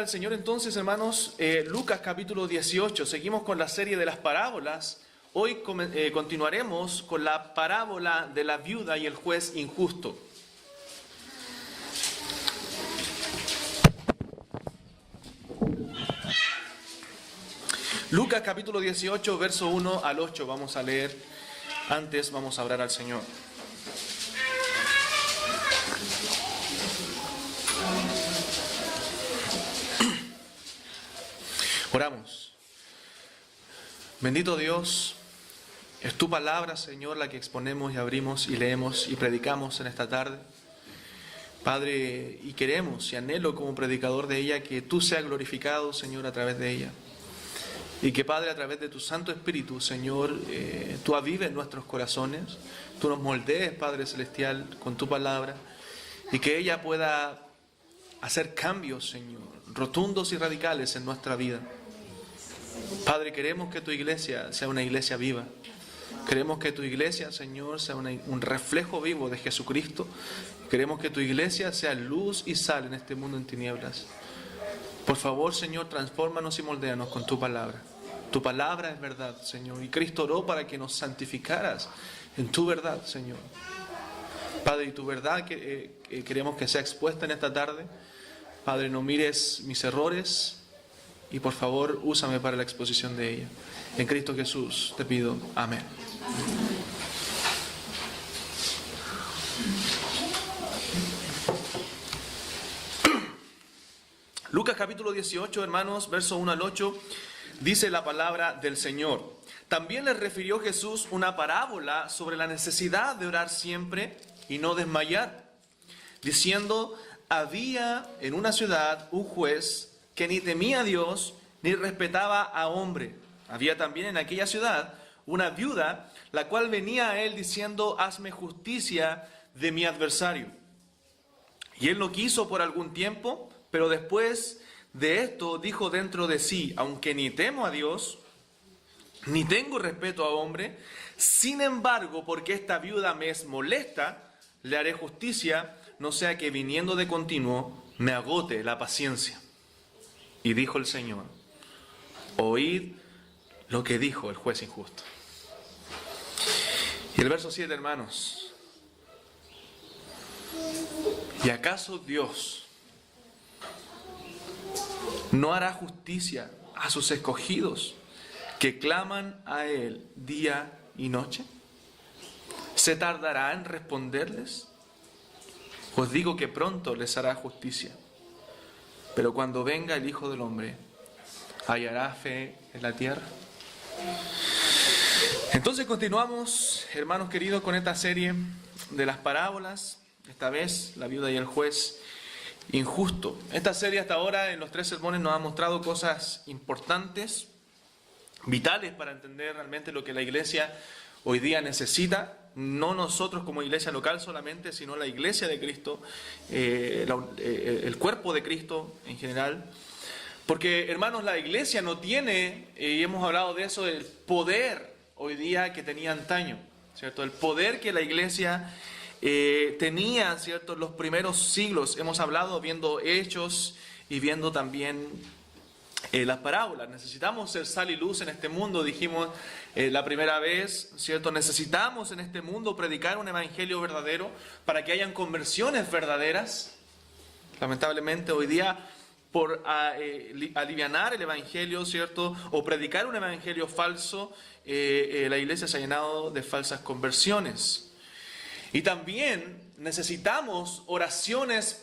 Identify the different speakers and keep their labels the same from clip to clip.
Speaker 1: al Señor entonces, hermanos, Lucas capítulo 18. Seguimos con la serie de las parábolas. Hoy continuaremos con la parábola de la viuda y el juez injusto. Lucas capítulo 18, verso 1 al 8 vamos a leer. Antes vamos a orar al Señor. Oramos. Bendito Dios, es tu palabra, Señor, la que exponemos y abrimos y leemos y predicamos en esta tarde. Padre, y queremos y anhelo como predicador de ella que tú seas glorificado, Señor, a través de ella. Y que, Padre, a través de tu Santo Espíritu, Señor, tú avives nuestros corazones, tú nos moldees, Padre Celestial, con tu palabra, y que ella pueda hacer cambios, Señor, rotundos y radicales en nuestra vida. Padre, queremos que tu iglesia sea una iglesia viva. Queremos que tu iglesia, Señor, sea un reflejo vivo de Jesucristo. Queremos que tu iglesia sea luz y sal en este mundo en tinieblas. Por favor, Señor, transfórmanos y moldéanos con tu palabra. Tu palabra es verdad, Señor. Y Cristo oró para que nos santificaras en tu verdad, Señor. Padre, y tu verdad que queremos que sea expuesta en esta tarde. Padre, no mires mis errores y por favor úsame para la exposición de ella. En Cristo Jesús te pido. Amén. Lucas capítulo 18, hermanos, verso 1 al 8, dice la palabra del Señor. También les refirió Jesús una parábola sobre la necesidad de orar siempre y no desmayar, diciendo: había en una ciudad un juez que ni temía a Dios ni respetaba a hombre. Había también en aquella ciudad una viuda, la cual venía a él diciendo: hazme justicia de mi adversario. Y él no quiso por algún tiempo, pero después de esto dijo dentro de sí: aunque ni temo a Dios, ni tengo respeto a hombre, sin embargo, porque esta viuda me es molesta, le haré justicia, no sea que viniendo de continuo me agote la paciencia. Y dijo el Señor: oíd lo que dijo el juez injusto. Y el verso 7, hermanos: ¿y acaso Dios no hará justicia a sus escogidos que claman a Él día y noche? ¿Se tardará en responderles? Os digo que pronto les hará justicia. Pero cuando venga el Hijo del Hombre, ¿hallará fe en la tierra? Entonces continuamos, hermanos queridos, con esta serie de las parábolas. Esta vez la viuda y el juez injusto. Esta serie hasta ahora en los 3 sermones nos ha mostrado cosas importantes, vitales para entender realmente lo que la iglesia hoy día necesita. No nosotros como iglesia local solamente, sino la iglesia de Cristo, el cuerpo de Cristo en general. Porque, hermanos, la iglesia no tiene, y hemos hablado de eso, el poder hoy día que tenía antaño, ¿cierto? El poder que la iglesia tenía, ¿cierto?, en los primeros siglos. Hemos hablado viendo hechos y viendo también las parábolas. Necesitamos ser sal y luz en este mundo, dijimos la primera vez, ¿cierto? Necesitamos en este mundo predicar un evangelio verdadero para que hayan conversiones verdaderas. Lamentablemente hoy día, por alivianar el evangelio, ¿cierto?, o predicar un evangelio falso, la iglesia se ha llenado de falsas conversiones. Y también necesitamos oraciones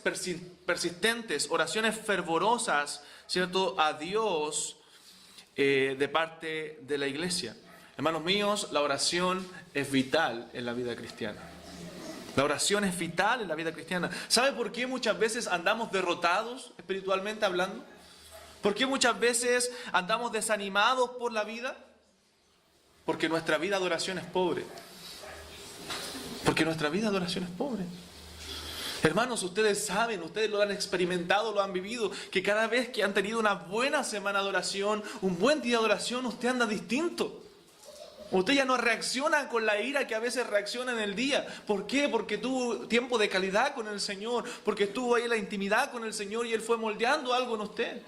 Speaker 1: persistentes, oraciones fervorosas, ¿cierto?, a Dios de parte de la iglesia. Hermanos míos, la oración es vital en la vida cristiana. La oración es vital en la vida cristiana. ¿Sabe por qué muchas veces andamos derrotados espiritualmente hablando? ¿Por qué muchas veces andamos desanimados por la vida? Porque nuestra vida de oración es pobre. Porque nuestra vida de oración es pobre. Hermanos, ustedes saben, ustedes lo han experimentado, lo han vivido, que cada vez que han tenido una buena semana de oración, un buen día de oración, usted anda distinto. Usted ya no reacciona con la ira que a veces reacciona en el día. ¿Por qué? Porque tuvo tiempo de calidad con el Señor, porque estuvo ahí en la intimidad con el Señor y Él fue moldeando algo en usted.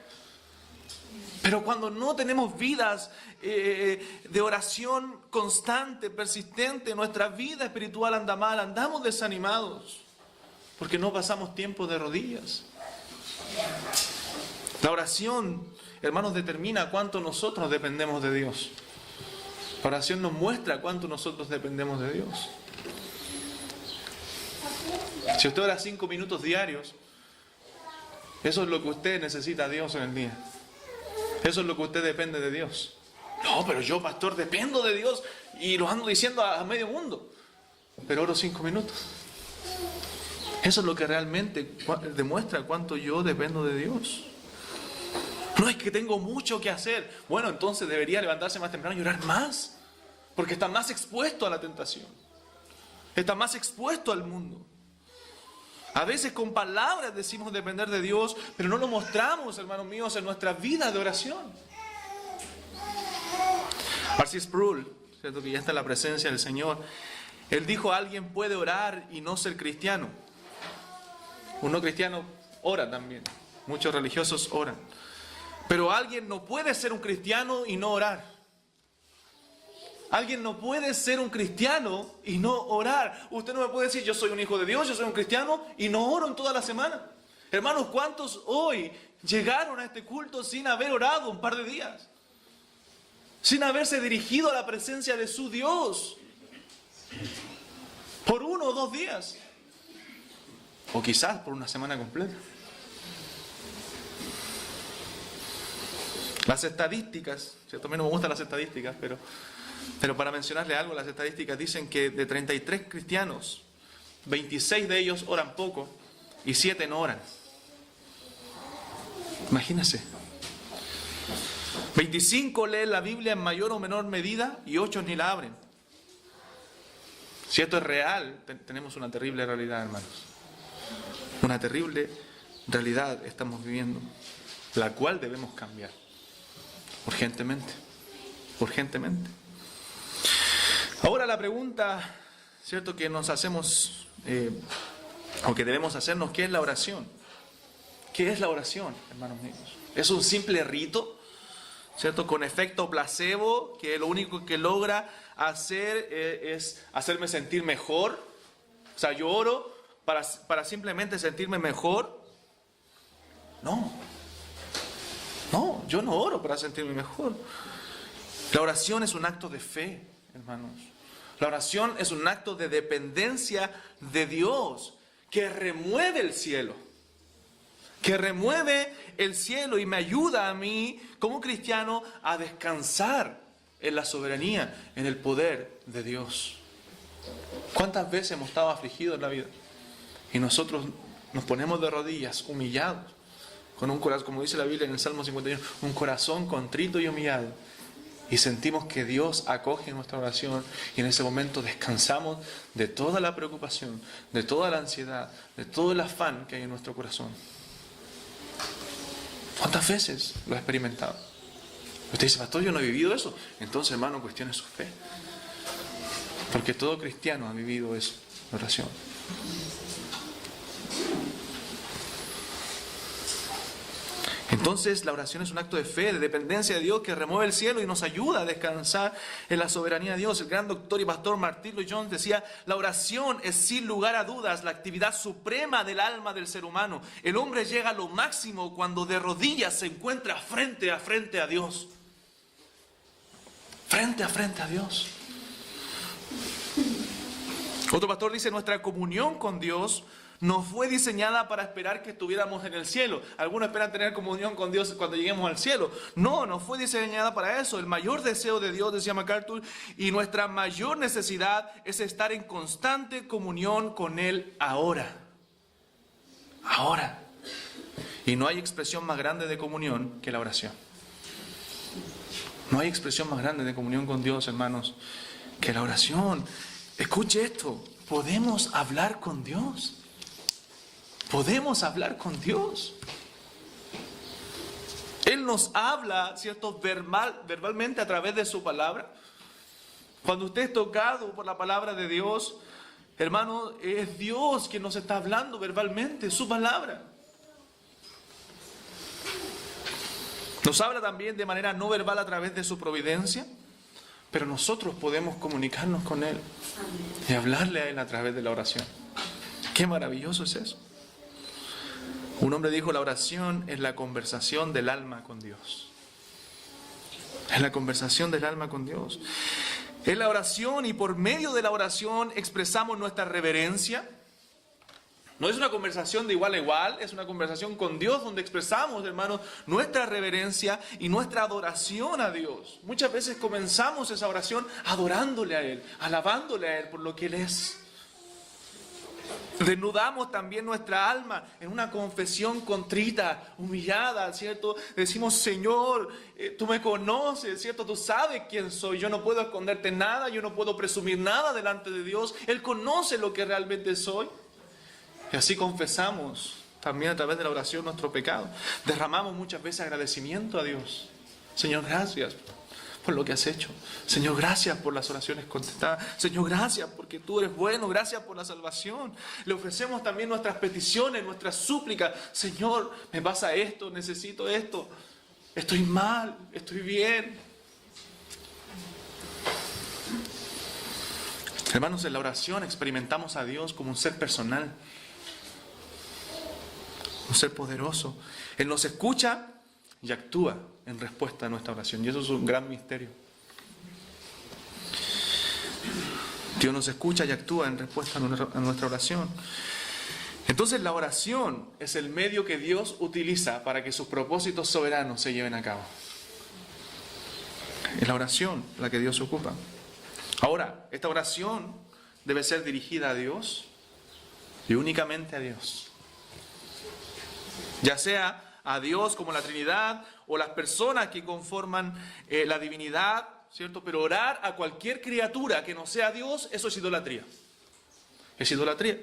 Speaker 1: Pero cuando no tenemos vidas de oración constante, persistente, nuestra vida espiritual anda mal, andamos desanimados, porque no pasamos tiempo de rodillas. La oración, hermanos, determina cuánto nosotros dependemos de Dios. La oración nos muestra cuánto nosotros dependemos de Dios. Si usted ora 5 minutos diarios, eso es lo que usted necesita a Dios en el día. Eso es lo que usted depende de Dios. No, pero yo, pastor, dependo de Dios y lo ando diciendo a medio mundo. Pero oro 5 minutos. Eso es lo que realmente demuestra cuánto yo dependo de Dios. No es que tengo mucho que hacer. Bueno, entonces debería levantarse más temprano y orar más. Porque está más expuesto a la tentación. Está más expuesto al mundo. A veces con palabras decimos depender de Dios, pero no lo mostramos, hermanos míos, en nuestra vida de oración. R.C. Sproul, ¿cierto? Que ya está en la presencia del Señor. Él dijo, alguien puede orar y no ser cristiano. Un no cristiano ora también. Muchos religiosos oran. Pero alguien no puede ser un cristiano y no orar. Alguien no puede ser un cristiano y no orar. Usted no me puede decir, yo soy un hijo de Dios, yo soy un cristiano y no oro en toda la semana. Hermanos, ¿cuántos hoy llegaron a este culto sin haber orado un par de días? Sin haberse dirigido a la presencia de su Dios. Por 1 o 2 días. O quizás por una semana completa. Las estadísticas, ¿cierto? A mí no me gustan las estadísticas, pero para mencionarle algo, las estadísticas dicen que de 33 cristianos, 26 de ellos oran poco y 7 no oran. Imagínense. 25 leen la Biblia en mayor o menor medida y 8 ni la abren. Si esto es real, tenemos una terrible realidad, hermanos. Una terrible realidad estamos viviendo, la cual debemos cambiar. Urgentemente. Urgentemente. Ahora la pregunta, ¿cierto?, que nos hacemos, o que debemos hacernos, ¿qué es la oración? ¿Qué es la oración, hermanos míos? ¿Es un simple rito, cierto, con efecto placebo, que lo único que logra hacer es hacerme sentir mejor? O sea, yo oro para simplemente sentirme mejor. No, yo no oro para sentirme mejor. La oración es un acto de fe, hermanos. La oración es un acto de dependencia de Dios que remueve el cielo. Que remueve el cielo y me ayuda a mí, como cristiano, a descansar en la soberanía, en el poder de Dios. ¿Cuántas veces hemos estado afligidos en la vida? Y nosotros nos ponemos de rodillas, humillados, con un corazón, como dice la Biblia en el Salmo 51, un corazón contrito y humillado. Y sentimos que Dios acoge nuestra oración y en ese momento descansamos de toda la preocupación, de toda la ansiedad, de todo el afán que hay en nuestro corazón. ¿Cuántas veces lo ha experimentado? Usted dice, pastor, yo no he vivido eso. Entonces, hermano, cuestione su fe. Porque todo cristiano ha vivido eso, la oración. Entonces la oración es un acto de fe, de dependencia de Dios que remueve el cielo y nos ayuda a descansar en la soberanía de Dios. El gran doctor y pastor Martin Lloyd-Jones decía, la oración es sin lugar a dudas la actividad suprema del alma del ser humano. El hombre llega a lo máximo cuando de rodillas se encuentra frente a frente a Dios. Frente a Dios. Otro pastor dice, nuestra comunión con Dios no fue diseñada para esperar que estuviéramos en el cielo. Algunos esperan tener comunión con Dios cuando lleguemos al cielo. No fue diseñada para eso. El mayor deseo de Dios, decía MacArthur, y nuestra mayor necesidad es estar en constante comunión con Él ahora. Ahora. Y no hay expresión más grande de comunión que la oración. No hay expresión más grande de comunión con Dios, hermanos, que la oración. Escuche esto. Podemos hablar con Dios. Podemos hablar con Dios. Él nos habla, ¿cierto?, verbalmente a través de su palabra. Cuando usted es tocado por la palabra de Dios, hermano, es Dios quien nos está hablando verbalmente, su palabra. Nos habla también de manera no verbal a través de su providencia, pero nosotros podemos comunicarnos con Él y hablarle a Él a través de la oración. ¡Qué maravilloso es eso! Un hombre dijo, la oración es la conversación del alma con Dios. Es la conversación del alma con Dios. Es la oración, y por medio de la oración expresamos nuestra reverencia. No es una conversación de igual a igual, es una conversación con Dios donde expresamos, hermanos, nuestra reverencia y nuestra adoración a Dios. Muchas veces comenzamos esa oración adorándole a Él, alabándole a Él por lo que Él es. Desnudamos también nuestra alma en una confesión contrita, humillada, ¿cierto? Decimos, Señor, tú me conoces, ¿cierto? Tú sabes quién soy, yo no puedo esconderte nada, yo no puedo presumir nada delante de Dios. Él conoce lo que realmente soy. Y así confesamos también a través de la oración nuestro pecado. Derramamos muchas veces agradecimiento a Dios. Señor, gracias por lo que has hecho. Señor, gracias por las oraciones contestadas. Señor, gracias porque tú eres bueno. Gracias por la salvación. Le ofrecemos también nuestras peticiones, nuestras súplicas. Señor, me pasa esto, necesito esto. Estoy mal, estoy bien. Hermanos, en la oración experimentamos a Dios como un ser personal, un ser poderoso. Él nos escucha y actúa en respuesta a nuestra oración. Y eso es un gran misterio. Dios nos escucha y actúa en respuesta a nuestra oración. Entonces la oración es el medio que Dios utiliza para que sus propósitos soberanos se lleven a cabo. Es la oración la que Dios ocupa. Ahora, esta oración debe ser dirigida a Dios y únicamente a Dios. Ya sea a Dios como la Trinidad o las personas que conforman la divinidad, ¿cierto? Pero orar a cualquier criatura que no sea Dios, eso es idolatría. Es idolatría.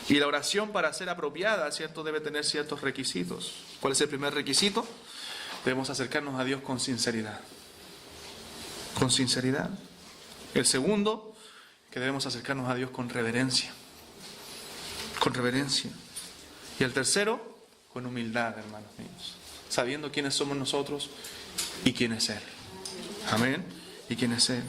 Speaker 1: Y la oración, para ser apropiada, ¿cierto?, debe tener ciertos requisitos. ¿Cuál es el primer requisito? Debemos acercarnos a Dios con sinceridad. Con sinceridad. El segundo, que debemos acercarnos a Dios con reverencia. Con reverencia. Y el tercero, con humildad, hermanos míos. Sabiendo quiénes somos nosotros y quién es Él. Amén. Y quién es Él.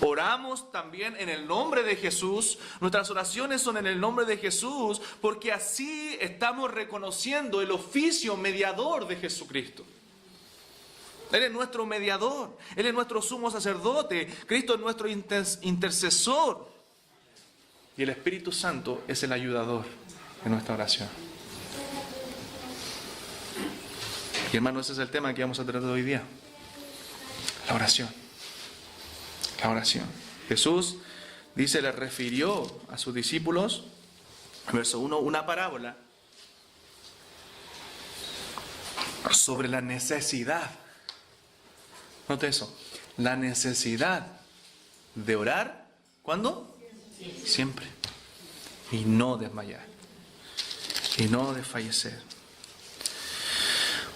Speaker 1: Oramos también en el nombre de Jesús. Nuestras oraciones son en el nombre de Jesús, porque así estamos reconociendo el oficio mediador de Jesucristo. Él es nuestro mediador. Él es nuestro sumo sacerdote. Cristo es nuestro intercesor. Y el Espíritu Santo es el ayudador de nuestra oración. Y hermanos, ese es el tema que vamos a tratar hoy día. La oración. La oración. Jesús dice, le refirió a sus discípulos, verso 1, una parábola sobre la necesidad. Note eso. La necesidad de orar. ¿Cuándo? Siempre. Y no desmayar. Y no desfallecer.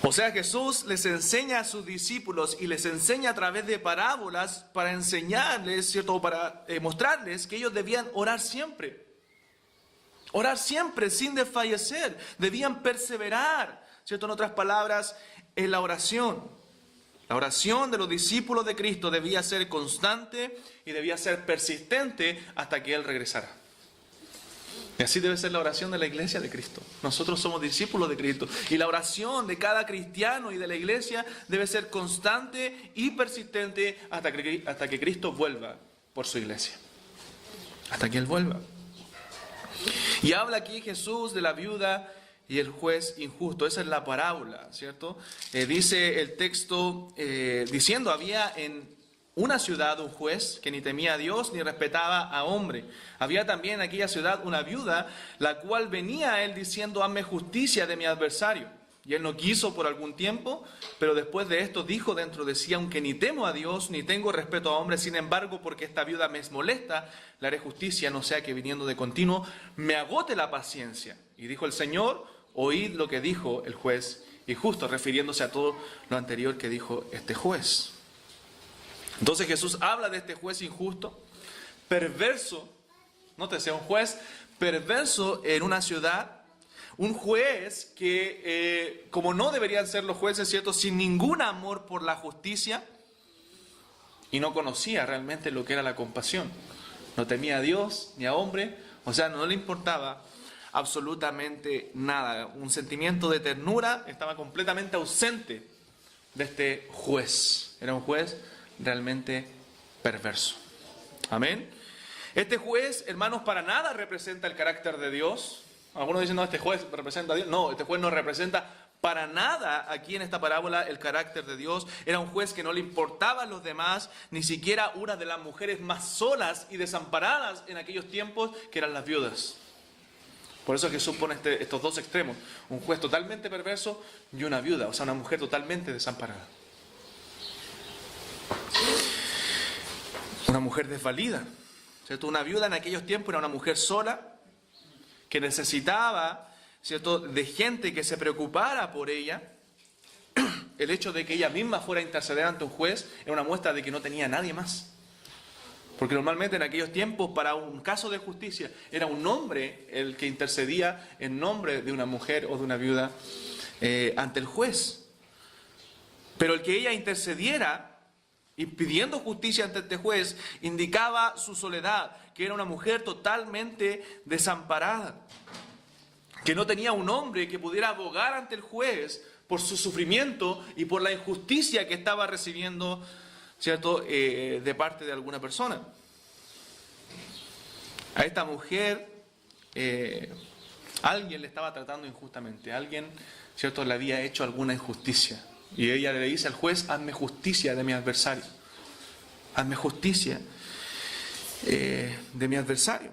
Speaker 1: O sea, Jesús les enseña a sus discípulos y les enseña a través de parábolas para enseñarles, ¿cierto? Para mostrarles que ellos debían orar siempre. Orar siempre sin desfallecer. Debían perseverar, ¿cierto? En otras palabras, en la oración. La oración de los discípulos de Cristo debía ser constante y debía ser persistente hasta que Él regresara. Y así debe ser la oración de la iglesia de Cristo. Nosotros somos discípulos de Cristo. Y la oración de cada cristiano y de la iglesia debe ser constante y persistente hasta que Cristo vuelva por su iglesia. Hasta que Él vuelva. Y habla aquí Jesús de la viuda y el juez injusto. Esa es la parábola, ¿cierto? Dice el texto, diciendo, había en una ciudad un juez que ni temía a Dios ni respetaba a hombre. Había también en aquella ciudad una viuda, la cual venía a él diciendo, hazme justicia de mi adversario. Y él no quiso por algún tiempo, pero después de esto dijo dentro de sí, aunque ni temo a Dios, ni tengo respeto a hombres, sin embargo, porque esta viuda me es molesta, le haré justicia, no sea que viniendo de continuo me agote la paciencia. Y dijo el Señor, oíd lo que dijo el juez injusto, refiriéndose a todo lo anterior que dijo este juez. Entonces Jesús habla de este juez injusto, perverso, nótese, un juez perverso en una ciudad, un juez que, como no deberían ser los jueces, ¿cierto?, sin ningún amor por la justicia, y no conocía realmente lo que era la compasión. No temía a Dios ni a hombre, o sea, no le importaba absolutamente nada. Un sentimiento de ternura estaba completamente ausente de este juez. Era un juez realmente perverso. Amén. Este juez, hermanos, para nada representa el carácter de Dios. Algunos dicen, no, este juez representa a Dios. No, este juez no representa para nada aquí en esta parábola el carácter de Dios. Era un juez que no le importaban los demás, ni siquiera una de las mujeres más solas y desamparadas en aquellos tiempos, que eran las viudas. Por eso Jesús pone estos dos extremos, un juez totalmente perverso y una viuda, o sea, una mujer totalmente desamparada. Una mujer desvalida, ¿cierto? Una viuda en aquellos tiempos era una mujer sola que necesitaba, ¿cierto?, de gente que se preocupara por ella. El hecho de que ella misma fuera a interceder ante un juez era una muestra de que no tenía nadie más. Porque normalmente en aquellos tiempos, para un caso de justicia, era un hombre el que intercedía en nombre de una mujer o de una viuda ante el juez. Pero el que ella intercediera y pidiendo justicia ante este juez indicaba su soledad, que era una mujer totalmente desamparada, que no tenía un hombre que pudiera abogar ante el juez por su sufrimiento y por la injusticia que estaba recibiendo, ¿cierto?, de parte de alguna persona. A esta mujer alguien le estaba tratando injustamente, alguien, ¿cierto?, le había hecho alguna injusticia. Y ella le dice al juez, hazme justicia de mi adversario. Hazme justicia de mi adversario.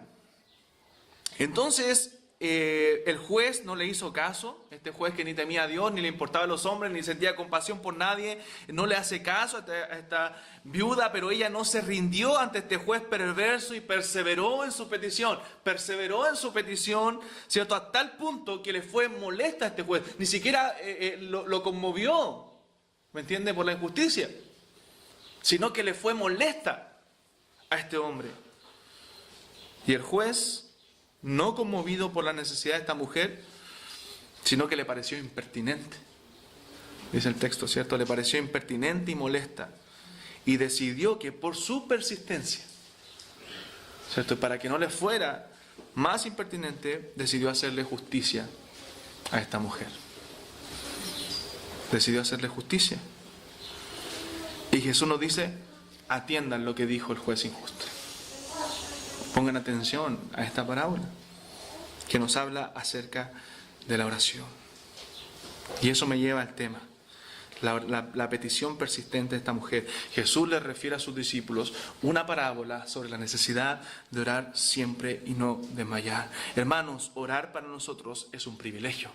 Speaker 1: Entonces, el juez no le hizo caso. Este juez que ni temía a Dios, ni le importaba a los hombres, ni sentía compasión por nadie, no le hace caso a esta viuda, pero ella no se rindió ante este juez perverso y perseveró en su petición. Perseveró en su petición, ¿cierto?, a tal punto que le fue molesta a este juez. Ni siquiera lo conmovió, ¿me entiende?, por la injusticia, sino que le fue molesta a este hombre. Y el juez, no conmovido por la necesidad de esta mujer, sino que le pareció impertinente. Dice el texto, ¿cierto? Le pareció impertinente y molesta. Y decidió que por su persistencia, ¿cierto?, para que no le fuera más impertinente, decidió hacerle justicia a esta mujer. Decidió hacerle justicia. Y Jesús nos dice, atiendan lo que dijo el juez injusto. Pongan atención a esta parábola que nos habla acerca de la oración. Y eso me lleva al tema, la petición persistente de esta mujer. Jesús le refiere a sus discípulos una parábola sobre la necesidad de orar siempre y no desmayar. Hermanos, orar para nosotros es un privilegio.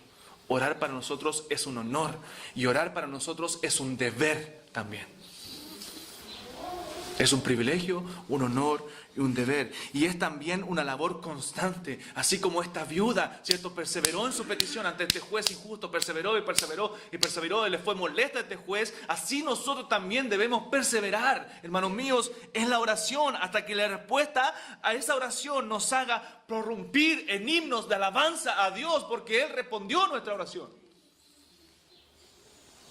Speaker 1: Orar para nosotros es un honor. Y orar para nosotros es un deber también. Es un privilegio, un honor y un deber. Y es también una labor constante. Así como esta viuda, ¿cierto?, perseveró en su petición ante este juez injusto, perseveró y perseveró y perseveró y le fue molesta a este juez. Así nosotros también debemos perseverar, hermanos míos, en la oración hasta que la respuesta a esa oración nos haga prorrumpir en himnos de alabanza a Dios, porque Él respondió nuestra oración.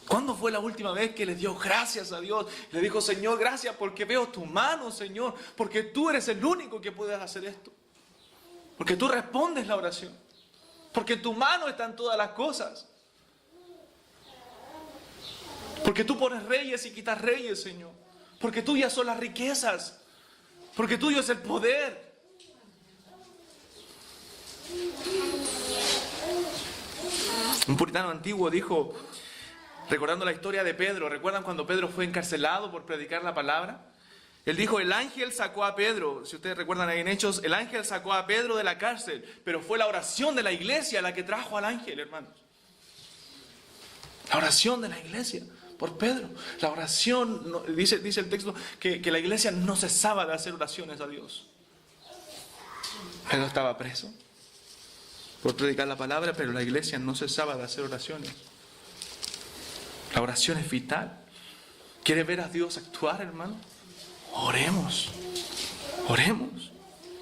Speaker 1: ¿Cuándo fue la última vez que le dio gracias a Dios? Le dijo, Señor, gracias porque veo tu mano, Señor, porque tú eres el único que puedes hacer esto. Porque tú respondes la oración. Porque en tu mano están todas las cosas. Porque tú pones reyes y quitas reyes, Señor. Porque tuyas son las riquezas. Porque tuyo es el poder. Un puritano antiguo dijo, recordando la historia de Pedro, ¿recuerdan cuando Pedro fue encarcelado por predicar la palabra? Él dijo, el ángel sacó a Pedro, si ustedes recuerdan ahí en Hechos, el ángel sacó a Pedro de la cárcel, pero fue la oración de la iglesia la que trajo al ángel, hermanos. La oración de la iglesia por Pedro. La oración, dice el texto, que la iglesia no cesaba de hacer oraciones a Dios. Pedro estaba preso por predicar la palabra, pero la iglesia no cesaba de hacer oraciones. La oración es vital. ¿Quiere ver a Dios actuar, hermano? Oremos. Oremos.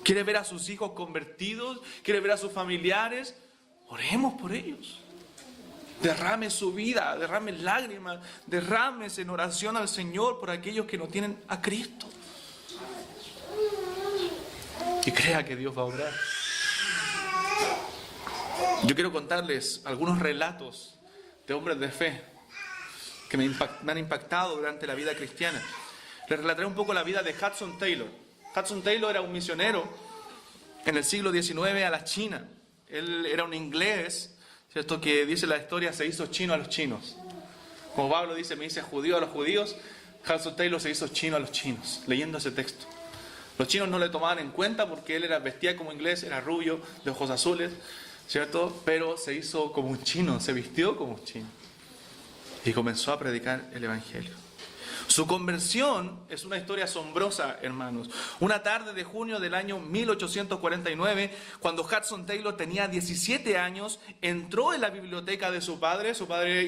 Speaker 1: ¿Quiere ver a sus hijos convertidos? ¿Quiere ver a sus familiares? Oremos por ellos. Derrame su vida, derrame lágrimas, derrames en oración al Señor por aquellos que no tienen a Cristo. Y crea que Dios va a obrar. Yo quiero contarles algunos relatos de hombres de fe que me han impactado durante la vida cristiana. Les relataré un poco la vida de Hudson Taylor. Hudson Taylor era un misionero en el siglo XIX a la China. Él era un inglés, ¿cierto?, que dice la historia, se hizo chino a los chinos. Como Pablo dice, me dice judío a los judíos, Hudson Taylor se hizo chino a los chinos, leyendo ese texto. Los chinos no le tomaban en cuenta porque él vestía como inglés, era rubio, de ojos azules, ¿cierto? Pero se hizo como un chino, se vistió como un chino. Y comenzó a predicar el Evangelio. Su conversión es una historia asombrosa, hermanos. Una tarde de junio del año 1849, cuando Hudson Taylor tenía 17 años, entró en la biblioteca de su padre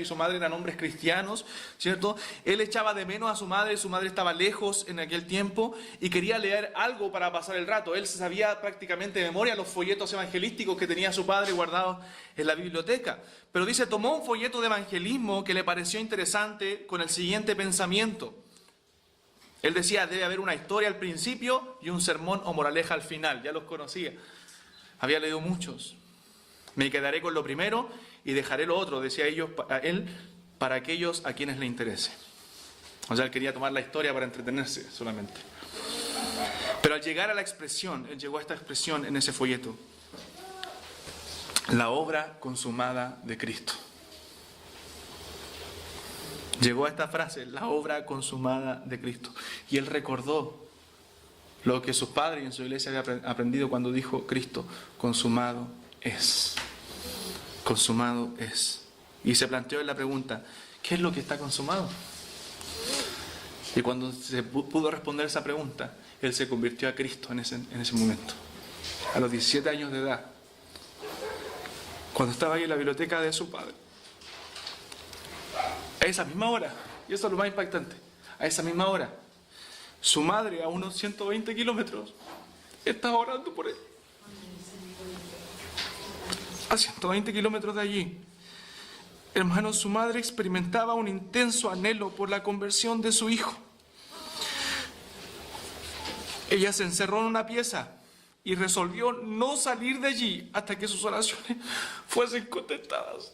Speaker 1: y su madre eran hombres cristianos, ¿cierto? Él echaba de menos a su madre estaba lejos en aquel tiempo y quería leer algo para pasar el rato. Él sabía prácticamente de memoria los folletos evangelísticos que tenía su padre guardados en la biblioteca. Pero dice, tomó un folleto de evangelismo que le pareció interesante con el siguiente pensamiento. Él decía, debe haber una historia al principio y un sermón o moraleja al final. Ya los conocía. Había leído muchos. Me quedaré con lo primero y dejaré lo otro, decía él, para aquellos a quienes le interese. O sea, él quería tomar la historia para entretenerse solamente. Pero al llegar a la expresión, él llegó a esta expresión en ese folleto. La obra consumada de Cristo. Llegó a esta frase, la obra consumada de Cristo. Y él recordó lo que sus padres en su iglesia habían aprendido cuando dijo, Cristo, consumado es. Consumado es. Y se planteó la pregunta, ¿qué es lo que está consumado? Y cuando se pudo responder esa pregunta, él se convirtió a Cristo en ese momento. A los 17 años de edad. Cuando estaba ahí en la biblioteca de su padre. A esa misma hora, y eso es lo más impactante, a esa misma hora, su madre a unos 120 kilómetros estaba orando por él. A 120 kilómetros de allí, hermanos, su madre experimentaba un intenso anhelo por la conversión de su hijo. Ella se encerró en una pieza y resolvió no salir de allí hasta que sus oraciones fuesen contestadas.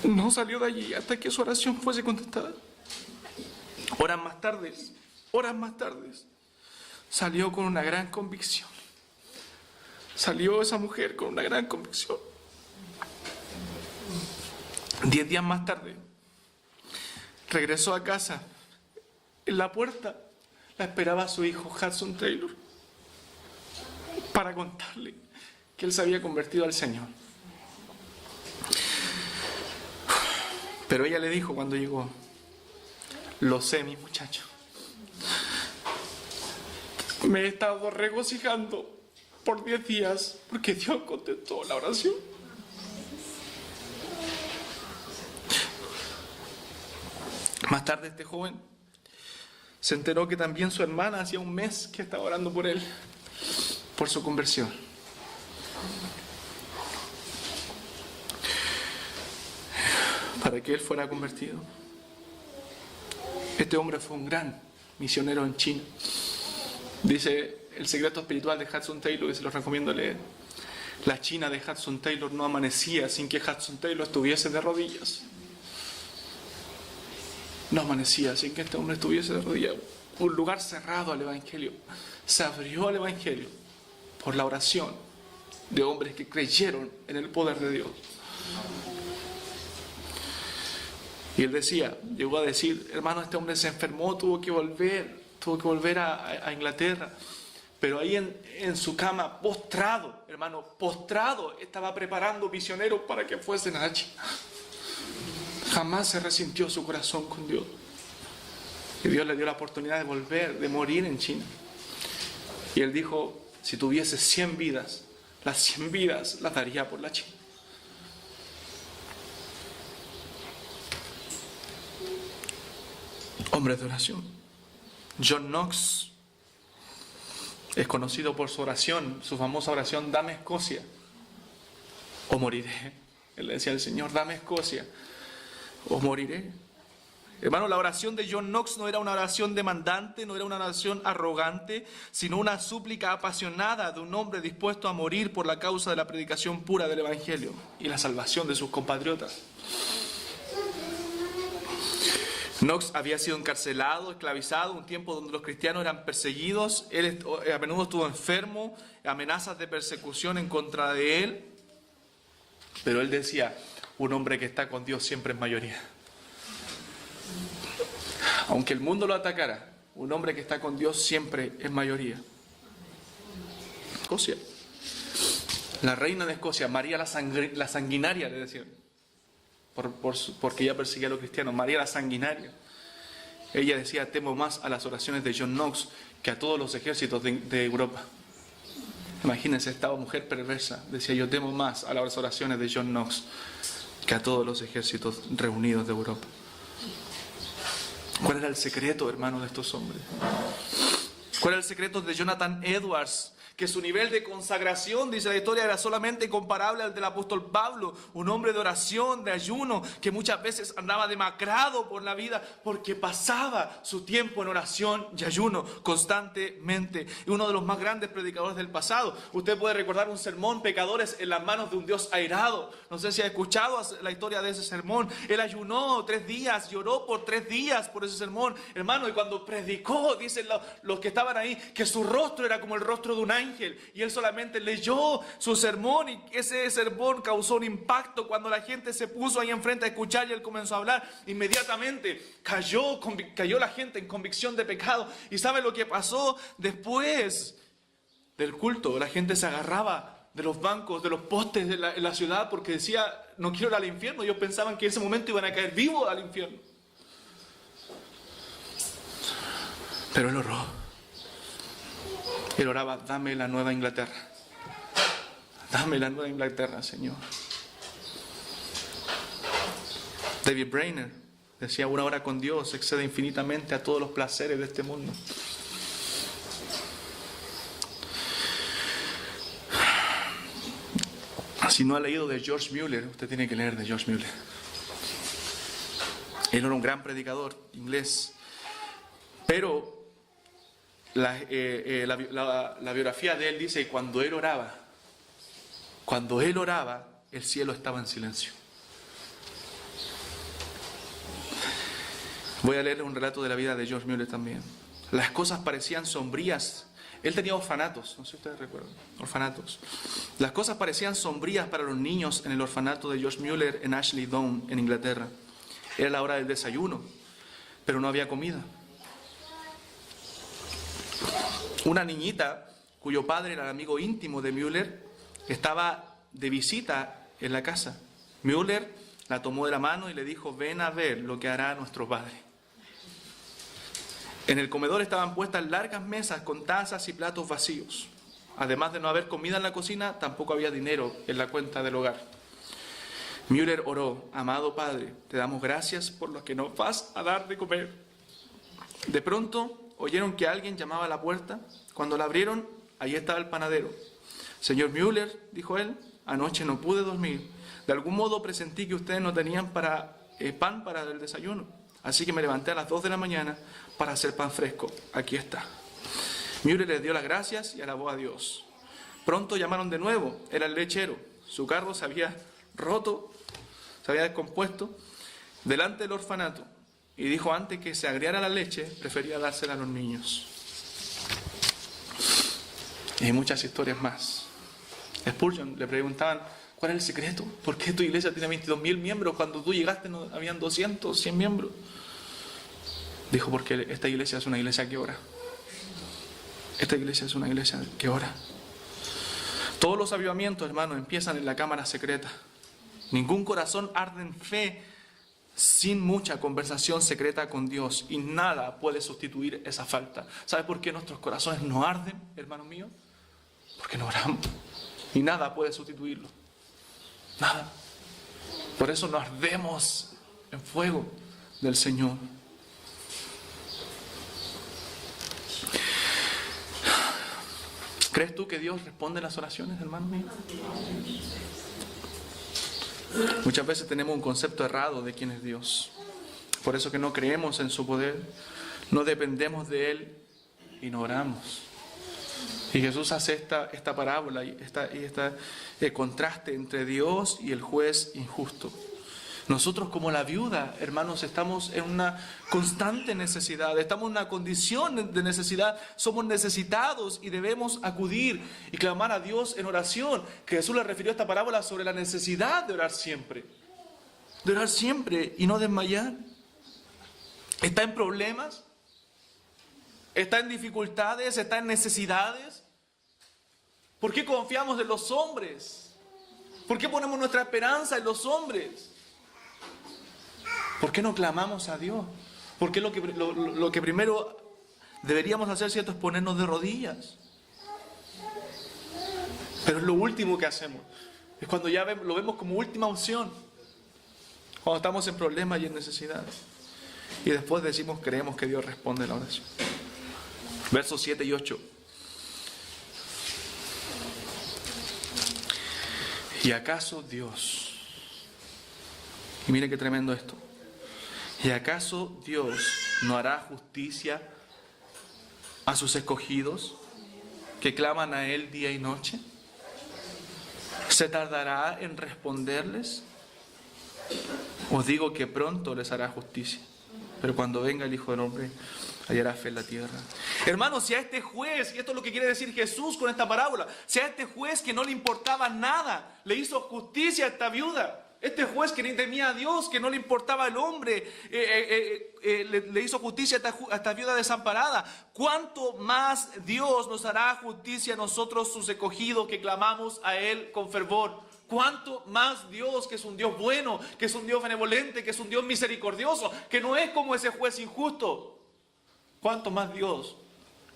Speaker 1: No salió de allí hasta que su oración fuese contestada. Horas más tarde, salió con una gran convicción. Salió esa mujer con una gran convicción. 10 días más tarde, regresó a casa. En la puerta la esperaba su hijo Hudson Taylor para contarle que él se había convertido al Señor. Pero ella le dijo cuando llegó, lo sé, mi muchacho. Me he estado regocijando por 10 días porque Dios contestó la oración. Más tarde este joven se enteró que también su hermana hacía un mes que estaba orando por él, por su conversión. Para que él fuera convertido. Este hombre fue un gran misionero en China. Dice el secreto espiritual de Hudson Taylor, y se lo recomiendo leer. La China de Hudson Taylor no amanecía sin que Hudson Taylor estuviese de rodillas. No amanecía sin que este hombre estuviese de rodillas. Un lugar cerrado al Evangelio. Se abrió al Evangelio por la oración de hombres que creyeron en el poder de Dios. Y él llegó a decir, hermano, este hombre se enfermó, tuvo que volver a Inglaterra. Pero ahí en su cama, postrado, estaba preparando misioneros para que fuesen a China. Jamás se resintió su corazón con Dios. Y Dios le dio la oportunidad de morir en China. Y él dijo, si tuviese 100 vidas, las 100 vidas las daría por la China. Hombres de oración. John Knox es conocido por su oración, su famosa oración, dame Escocia o moriré. Él le decía al Señor, dame Escocia o moriré. Hermano, la oración de John Knox no era una oración demandante, no era una oración arrogante, sino una súplica apasionada de un hombre dispuesto a morir por la causa de la predicación pura del Evangelio y la salvación de sus compatriotas. Knox había sido encarcelado, esclavizado, un tiempo donde los cristianos eran perseguidos. Él a menudo estuvo enfermo, amenazas de persecución en contra de él. Pero él decía, un hombre que está con Dios siempre es mayoría. Aunque el mundo lo atacara, un hombre que está con Dios siempre es mayoría. Escocia. La reina de Escocia, María la sanguinaria, le decían. Porque ella perseguía a los cristianos. María la sanguinaria. Ella decía, temo más a las oraciones de John Knox que a todos los ejércitos de Europa. Imagínense, esta mujer perversa decía, yo temo más a las oraciones de John Knox que a todos los ejércitos reunidos de Europa. ¿Cuál era el secreto, hermano, de estos hombres? ¿Cuál era el secreto de Jonathan Edwards? Que su nivel de consagración, dice la historia, era solamente comparable al del apóstol Pablo, un hombre de oración, de ayuno, que muchas veces andaba demacrado por la vida porque pasaba su tiempo en oración y ayuno constantemente. Y uno de los más grandes predicadores del pasado. Usted puede recordar un sermón, Pecadores en las manos de un Dios airado. No sé si ha escuchado la historia de ese sermón. Él ayunó 3 días, lloró por 3 días por ese sermón. Hermano, y cuando predicó, dicen los que estaban ahí, que su rostro era como el rostro de un ángel. Y él solamente leyó su sermón y ese sermón causó un impacto. Cuando la gente se puso ahí enfrente a escuchar y él comenzó a hablar, inmediatamente cayó la gente en convicción de pecado. ¿Y sabe lo que pasó después del culto? La gente se agarraba de los bancos, de los postes en la ciudad porque decía, no quiero ir al infierno. Ellos pensaban que en ese momento iban a caer vivos al infierno. Pero él oró. Él oraba, dame la Nueva Inglaterra. Dame la Nueva Inglaterra, Señor. David Brainerd decía, una hora con Dios excede infinitamente a todos los placeres de este mundo. Si no ha leído de George Mueller, usted tiene que leer de George Mueller. Él era un gran predicador inglés, pero la biografía de él dice que cuando él oraba, el cielo estaba en silencio. Voy a leerle un relato de la vida de George Mueller también. Las cosas parecían sombrías. Él tenía orfanatos, no sé si ustedes recuerdan, orfanatos. Las cosas parecían sombrías para los niños en el orfanato de George Mueller en Ashley Down, en Inglaterra. Era la hora del desayuno, pero no había comida. Una niñita, cuyo padre era el amigo íntimo de Mueller, estaba de visita en la casa. Mueller la tomó de la mano y le dijo, ven a ver lo que hará nuestro padre. En el comedor estaban puestas largas mesas con tazas y platos vacíos. Además de no haber comida en la cocina, tampoco había dinero en la cuenta del hogar. Mueller oró, amado Padre, te damos gracias por lo que nos vas a dar de comer. De pronto oyeron que alguien llamaba a la puerta. Cuando la abrieron, allí estaba el panadero. Señor Mueller, dijo él, anoche no pude dormir. De algún modo presentí que ustedes no tenían pan para el desayuno. Así que me levanté a las 2 de la mañana para hacer pan fresco. Aquí está. Mueller les dio las gracias y alabó a Dios. Pronto llamaron de nuevo. Era el lechero. Su carro se había roto, se había descompuesto delante del orfanato. Y dijo, antes que se agriara la leche, prefería dársela a los niños. Y hay muchas historias más. Spurgeon le preguntaban, ¿cuál es el secreto? ¿Por qué tu iglesia tiene 22.000 miembros? Cuando tú llegaste no habían 200, 100 miembros. Dijo, porque esta iglesia es una iglesia que ora. Esta iglesia es una iglesia que ora. Todos los avivamientos, hermanos, empiezan en la cámara secreta. Ningún corazón arde en fe sin mucha conversación secreta con Dios, y nada puede sustituir esa falta. ¿Sabe por qué nuestros corazones no arden, hermano mío? Porque no oramos, y nada puede sustituirlo. Nada. Por eso nos ardemos en fuego del Señor. ¿Crees tú que Dios responde las oraciones, hermano mío? Muchas veces tenemos un concepto errado de quién es Dios. Por eso que no creemos en su poder, no dependemos de Él y no oramos. Y Jesús hace esta parábola y este contraste entre Dios y el juez injusto. Nosotros como la viuda, hermanos, estamos en una constante necesidad, estamos en una condición de necesidad, somos necesitados y debemos acudir y clamar a Dios en oración. Que Jesús le refirió a esta parábola sobre la necesidad de orar siempre y no desmayar. ¿Está en problemas? ¿Está en dificultades? ¿Está en necesidades? ¿Por qué confiamos en los hombres? ¿Por qué ponemos nuestra esperanza en los hombres? ¿Por qué no clamamos a Dios? ¿Por qué lo que primero deberíamos hacer, cierto, es ponernos de rodillas? Pero es lo último que hacemos. Es cuando ya lo vemos como última opción. Cuando estamos en problemas y en necesidades. Y después creemos que Dios responde la oración. Versos 7 y 8. ¿Y acaso Dios? Y mire qué tremendo esto. ¿Y acaso Dios no hará justicia a sus escogidos que claman a Él día y noche? ¿Se tardará en responderles? Os digo que pronto les hará justicia. Pero cuando venga el Hijo del Hombre, hallará fe en la tierra. Hermanos, si a este juez, y esto es lo que quiere decir Jesús con esta parábola, si a este juez que no le importaba nada, le hizo justicia a esta viuda, este juez que ni temía a Dios, que no le importaba el hombre, le hizo justicia a esta viuda desamparada, ¿cuánto más Dios nos hará justicia a nosotros, sus escogidos, que clamamos a Él con fervor? ¿Cuánto más Dios, que es un Dios bueno, que es un Dios benevolente, que es un Dios misericordioso, que no es como ese juez injusto? ¿Cuánto más Dios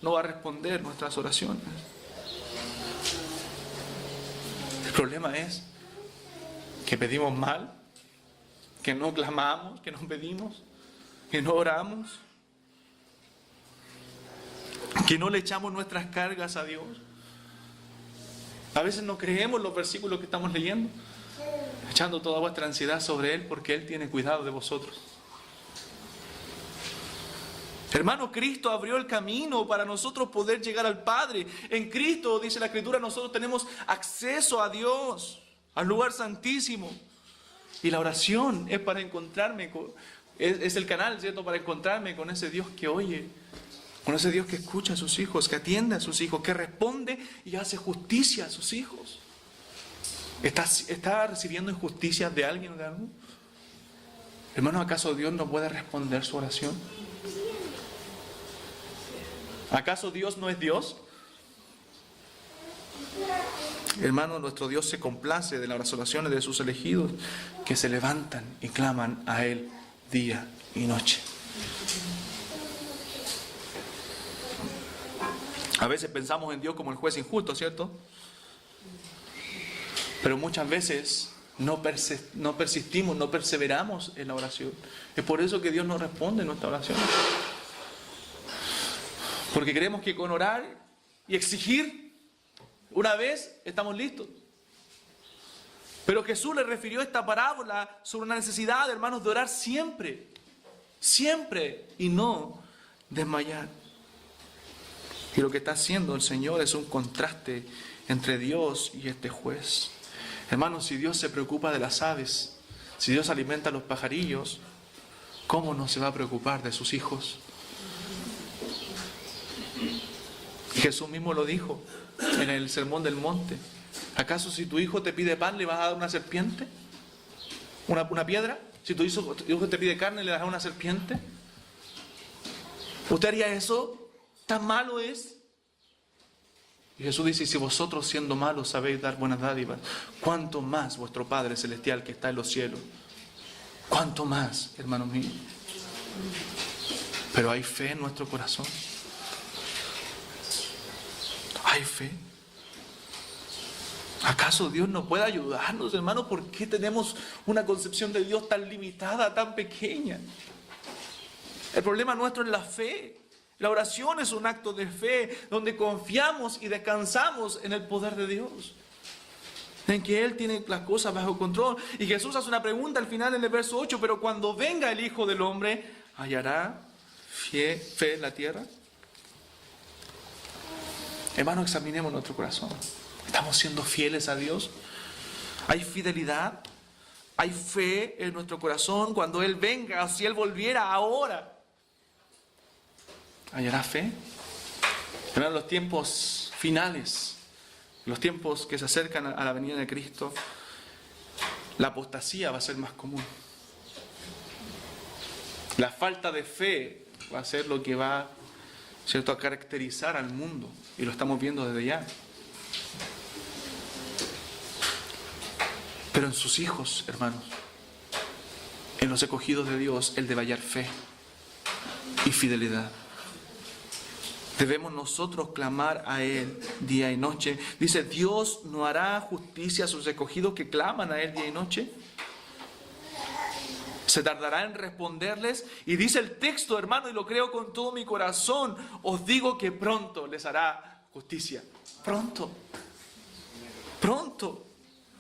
Speaker 1: no va a responder nuestras oraciones? El problema es que pedimos mal, que no clamamos, que no pedimos, que no oramos, que no le echamos nuestras cargas a Dios. A veces no creemos los versículos que estamos leyendo, echando toda vuestra ansiedad sobre Él porque Él tiene cuidado de vosotros. Hermano, Cristo abrió el camino para nosotros poder llegar al Padre. En Cristo, dice la Escritura, nosotros tenemos acceso a Dios, al lugar santísimo. Y la oración es para encontrarme, es el canal, ¿cierto?, para encontrarme con ese Dios que oye, con ese Dios que escucha a sus hijos, que atiende a sus hijos, que responde y hace justicia a sus hijos. ¿Está recibiendo injusticia de alguien o de algo? Hermano, ¿acaso Dios no puede responder su oración? ¿Acaso Dios no es Dios? Hermano, nuestro Dios se complace de las oraciones de sus elegidos que se levantan y claman a Él día y noche. A veces pensamos en Dios como el juez injusto, ¿cierto? Pero muchas veces no persistimos, no perseveramos en la oración. Es por eso que Dios no responde nuestra oración. Porque creemos que con orar y exigir una vez estamos listos. Pero Jesús le refirió esta parábola sobre una necesidad, hermanos, de orar siempre. Siempre y no desmayar. Y lo que está haciendo el Señor es un contraste entre Dios y este juez. Hermanos, si Dios se preocupa de las aves, si Dios alimenta a los pajarillos, ¿cómo no se va a preocupar de sus hijos? Jesús mismo lo dijo en el Sermón del Monte. ¿Acaso si tu hijo te pide pan, le vas a dar una serpiente? ¿Una piedra? Si tu hijo te pide carne, ¿le das una serpiente? ¿Usted haría eso? ¿Tan malo es? Y Jesús dice, si vosotros siendo malos sabéis dar buenas dádivas, ¿cuánto más vuestro Padre Celestial que está en los cielos? ¿Cuánto más, hermanos míos? Pero hay fe en nuestro corazón. ¿Hay fe? ¿Acaso Dios no puede ayudarnos, hermanos? ¿Por qué tenemos una concepción de Dios tan limitada, tan pequeña? El problema nuestro es la fe. La oración es un acto de fe donde confiamos y descansamos en el poder de Dios, en que Él tiene las cosas bajo control. Y Jesús hace una pregunta al final en el verso 8, pero cuando venga el Hijo del Hombre, ¿hallará fe en la tierra? Hermanos, examinemos nuestro corazón. ¿Estamos siendo fieles a Dios? ¿Hay fidelidad? ¿Hay fe en nuestro corazón cuando Él venga? Si Él volviera ahora, ¿hallará fe? Hermanos, los tiempos finales, los tiempos que se acercan a la venida de Cristo, la apostasía va a ser más común. La falta de fe va a ser lo que va, ¿cierto?, a caracterizar al mundo. Y lo estamos viendo desde ya. Pero en sus hijos, hermanos, en los escogidos de Dios, Él debe hallar fe y fidelidad. Debemos nosotros clamar a Él día y noche. Dice, Dios no hará justicia a sus escogidos que claman a Él día y noche. Se tardará en responderles. Y dice el texto, hermano, y lo creo con todo mi corazón, os digo que pronto les hará justicia. Pronto. Pronto.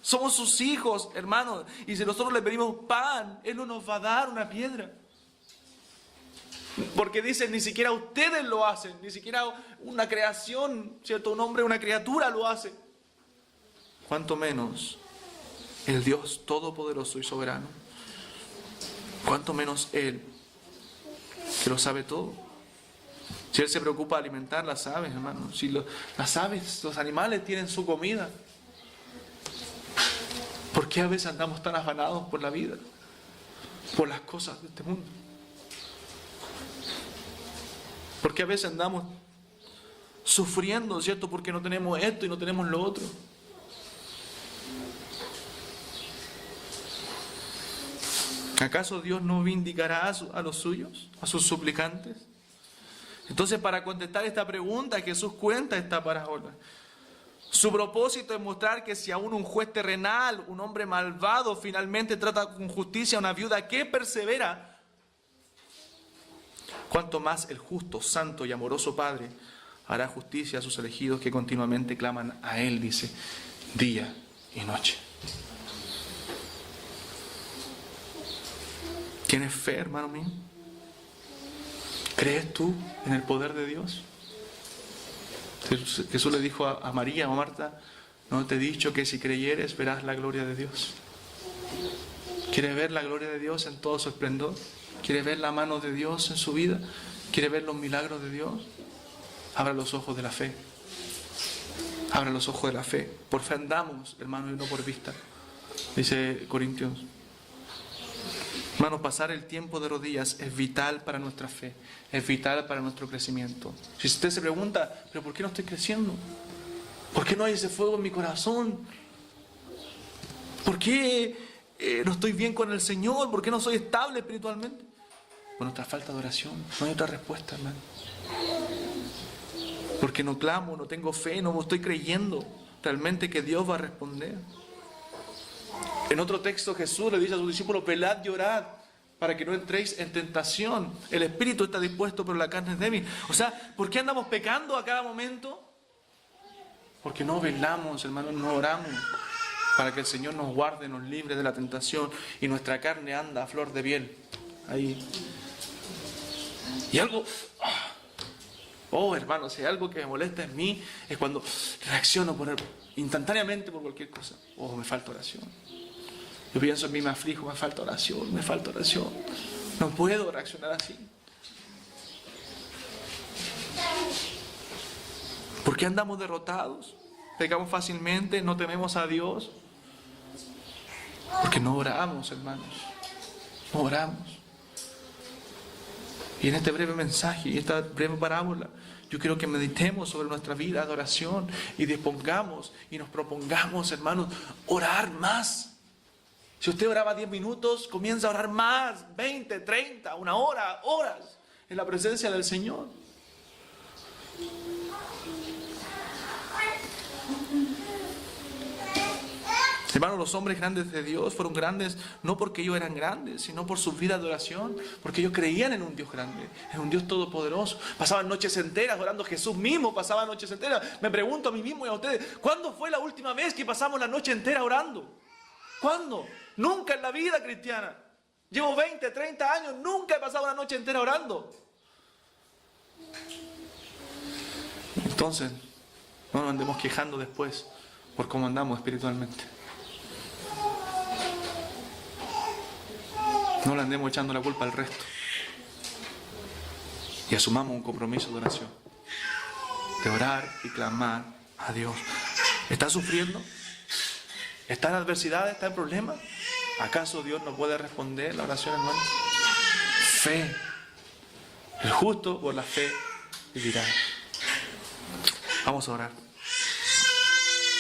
Speaker 1: Somos sus hijos, hermanos. Y si nosotros le pedimos pan, Él no nos va a dar una piedra. Porque dicen, ni siquiera ustedes lo hacen. Ni siquiera una creación, ¿cierto? Un hombre, una criatura lo hace. Cuanto menos el Dios todopoderoso y soberano. Cuanto menos Él, que lo sabe todo. Si Él se preocupa de alimentar las aves, hermanos. Si las aves, los animales tienen su comida. ¿Por qué a veces andamos tan afanados por la vida? Por las cosas de este mundo. ¿Por qué a veces andamos sufriendo, ¿cierto? Porque no tenemos esto y no tenemos lo otro. ¿Acaso Dios no vindicará a los suyos, a sus suplicantes? Entonces, para contestar esta pregunta, Jesús cuenta esta parábola. Su propósito es mostrar que si aún un juez terrenal, un hombre malvado, finalmente trata con justicia a una viuda que persevera, cuanto más el justo, santo y amoroso Padre hará justicia a sus elegidos que continuamente claman a Él, dice, día y noche. ¿Tienes fe, hermano mío? ¿Crees tú en el poder de Dios? Jesús le dijo a María o a Marta, ¿no te he dicho que si creyeres verás la gloria de Dios? ¿Quiere ver la gloria de Dios en todo su esplendor? ¿Quiere ver la mano de Dios en su vida? ¿Quiere ver los milagros de Dios? Abra los ojos de la fe. Abra los ojos de la fe. Por fe andamos, hermanos, y no por vista. Dice Corintios. Hermanos, pasar el tiempo de rodillas es vital para nuestra fe, es vital para nuestro crecimiento. Si usted se pregunta, ¿pero por qué no estoy creciendo? ¿Por qué no hay ese fuego en mi corazón? ¿Por qué no estoy bien con el Señor? ¿Por qué no soy estable espiritualmente? Por nuestra falta de oración. No hay otra respuesta, hermano. Porque no clamo, no tengo fe, no estoy creyendo realmente que Dios va a responder. En otro texto Jesús le dice a sus discípulos, velad y orad para que no entréis en tentación. El espíritu está dispuesto, pero la carne es débil. O sea, ¿por qué andamos pecando a cada momento? Porque no velamos, hermanos, no oramos para que el Señor nos guarde, nos libre de la tentación y nuestra carne anda a flor de piel. Ahí. Y algo... hermanos, si hay algo que me molesta en mí es cuando reacciono instantáneamente por cualquier cosa. Me falta oración. Yo pienso en mí, me aflijo, me falta oración, me falta oración. No puedo reaccionar así. ¿Por qué andamos derrotados? Pecamos fácilmente, no tememos a Dios. Porque no oramos, hermanos. No oramos. Y en este breve mensaje, y esta breve parábola, yo quiero que meditemos sobre nuestra vida de oración y dispongamos y nos propongamos, hermanos, orar más. Si usted oraba 10 minutos, comienza a orar más, 20, 30, una hora, horas, en la presencia del Señor. Hermanos, los hombres grandes de Dios fueron grandes no porque ellos eran grandes, sino por sus vidas de oración, porque ellos creían en un Dios grande, en un Dios todopoderoso. Pasaban noches enteras orando. Jesús mismo pasaba noches enteras. Me pregunto a mí mismo y a ustedes, ¿cuándo fue la última vez que pasamos la noche entera orando? ¿Cuándo? Nunca en la vida cristiana. Llevo 20, 30 años, nunca he pasado una noche entera orando. Entonces, no nos andemos quejando después por cómo andamos espiritualmente. No le andemos echando la culpa al resto. Y asumamos un compromiso de oración. De orar y clamar a Dios. ¿Está sufriendo? ¿Está en adversidad? ¿Está en problemas? ¿Acaso Dios no puede responder la oración, hermano? Fe. El justo por la fe vivirá. Vamos a orar.